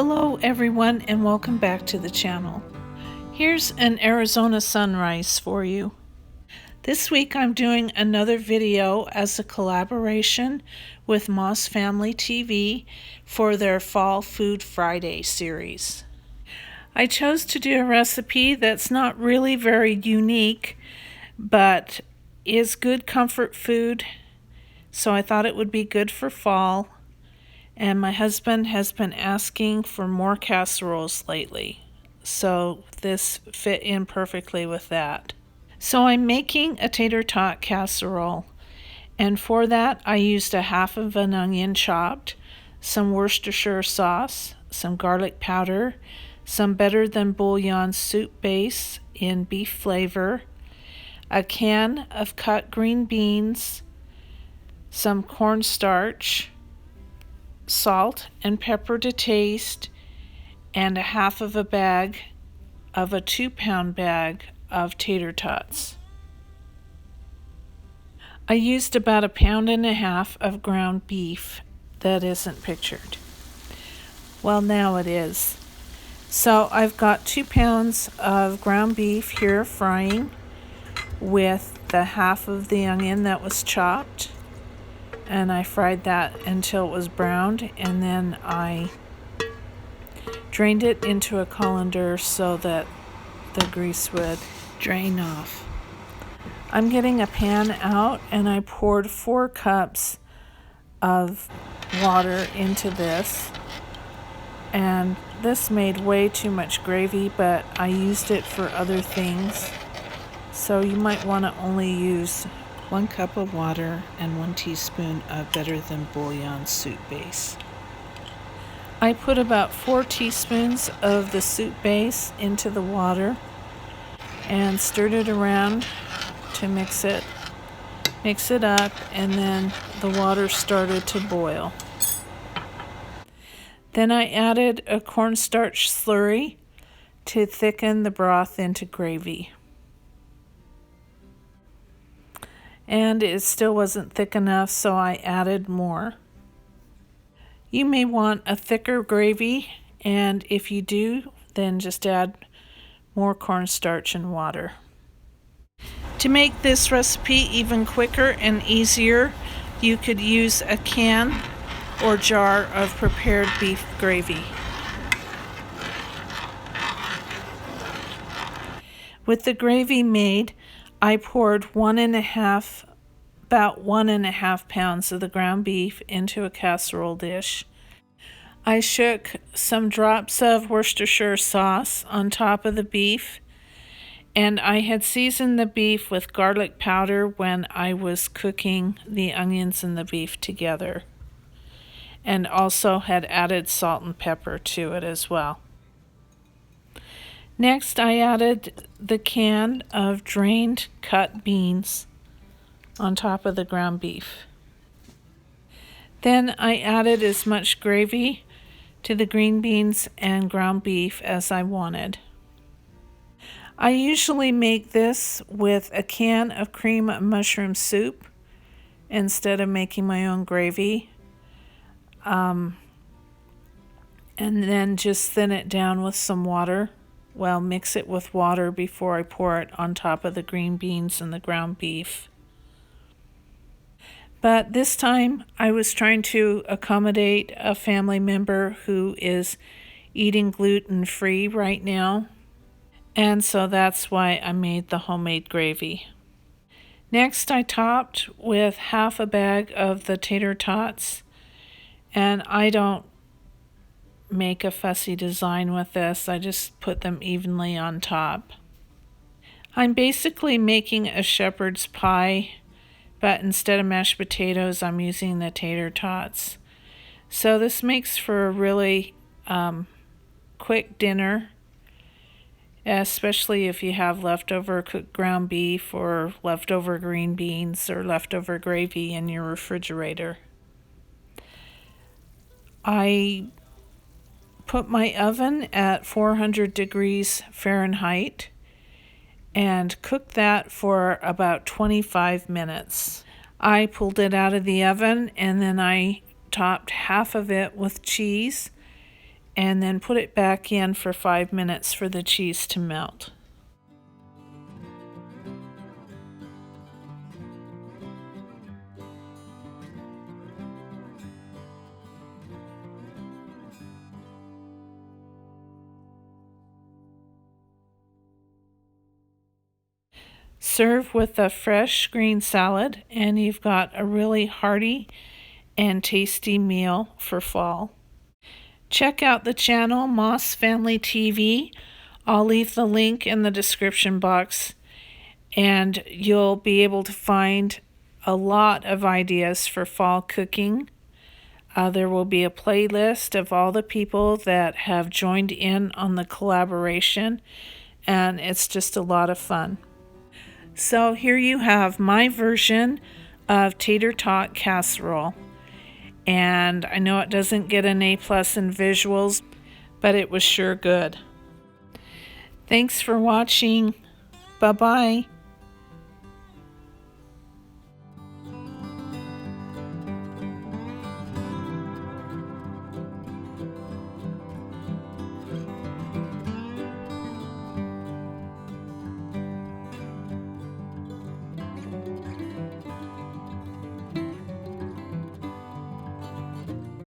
Hello everyone and welcome back to the channel. Here's an Arizona sunrise for you. This week I'm doing another video as a collaboration with Moss Family TV for their Fall Food Friday series. I chose to do a recipe that's not really very unique, but is good comfort food, so I thought it would be good for fall. And my husband has been asking for more casseroles lately, so this fit in perfectly with that. So I'm making a tater tot casserole, and for that I used a half of an onion chopped, some Worcestershire sauce, some garlic powder, some better than bouillon soup base in beef flavor, a can of cut green beans, some cornstarch, salt and pepper to taste, and a half of a bag of a 2-pound bag of tater tots. I used about 1.5 pounds of ground beef that isn't pictured. Well, now it is. So I've got 2 pounds of ground beef here frying with the half of the onion that was chopped. And I fried that until it was browned, and then I drained it into a colander so that the grease would drain off. I'm getting a pan out and I poured 4 cups of water into this, and this made way too much gravy, but I used it for other things, so you might want to only use 1 cup of water and 1 teaspoon of better than bouillon soup base. I put about 4 teaspoons of the soup base into the water and stirred it around to mix it up, and then the water started to boil. Then I added a cornstarch slurry to thicken the broth into gravy. And it still wasn't thick enough, so I added more. You may want a thicker gravy, and if you do, then just add more cornstarch and water. To make this recipe even quicker and easier, you could use a can or jar of prepared beef gravy. With the gravy made, I poured about 1.5 pounds of the ground beef into a casserole dish. I shook some drops of Worcestershire sauce on top of the beef, and I had seasoned the beef with garlic powder when I was cooking the onions and the beef together, and also had added salt and pepper to it as well. Next, I added the can of drained cut beans on top of the ground beef. Then I added as much gravy to the green beans and ground beef as I wanted. I usually make this with a can of cream mushroom soup instead of making my own gravy, and then just thin it down with some water. Well, mix it with water before I pour it on top of the green beans and the ground beef. But this time I was trying to accommodate a family member who is eating gluten-free right now, and so that's why I made the homemade gravy. Next, I topped with half a bag of the tater tots, and I don't make a fussy design with this. I just put them evenly on top. I'm basically making a shepherd's pie, but instead of mashed potatoes, I'm using the tater tots. So this makes for a really quick dinner, especially if you have leftover cooked ground beef or leftover green beans or leftover gravy in your refrigerator. I put my oven at 400 degrees Fahrenheit and cooked that for about 25 minutes. I pulled it out of the oven and then I topped half of it with cheese and then put it back in for 5 minutes for the cheese to melt. Serve with a fresh green salad, and you've got a really hearty and tasty meal for fall. Check out the channel Moss Family TV. I'll leave the link in the description box, and you'll be able to find a lot of ideas for fall cooking. There will be a playlist of all the people that have joined in on the collaboration, and it's just a lot of fun. So here you have my version of Tater Tot Casserole. And I know it doesn't get an A+ in visuals, but it was sure good. Thanks for watching. Bye-bye.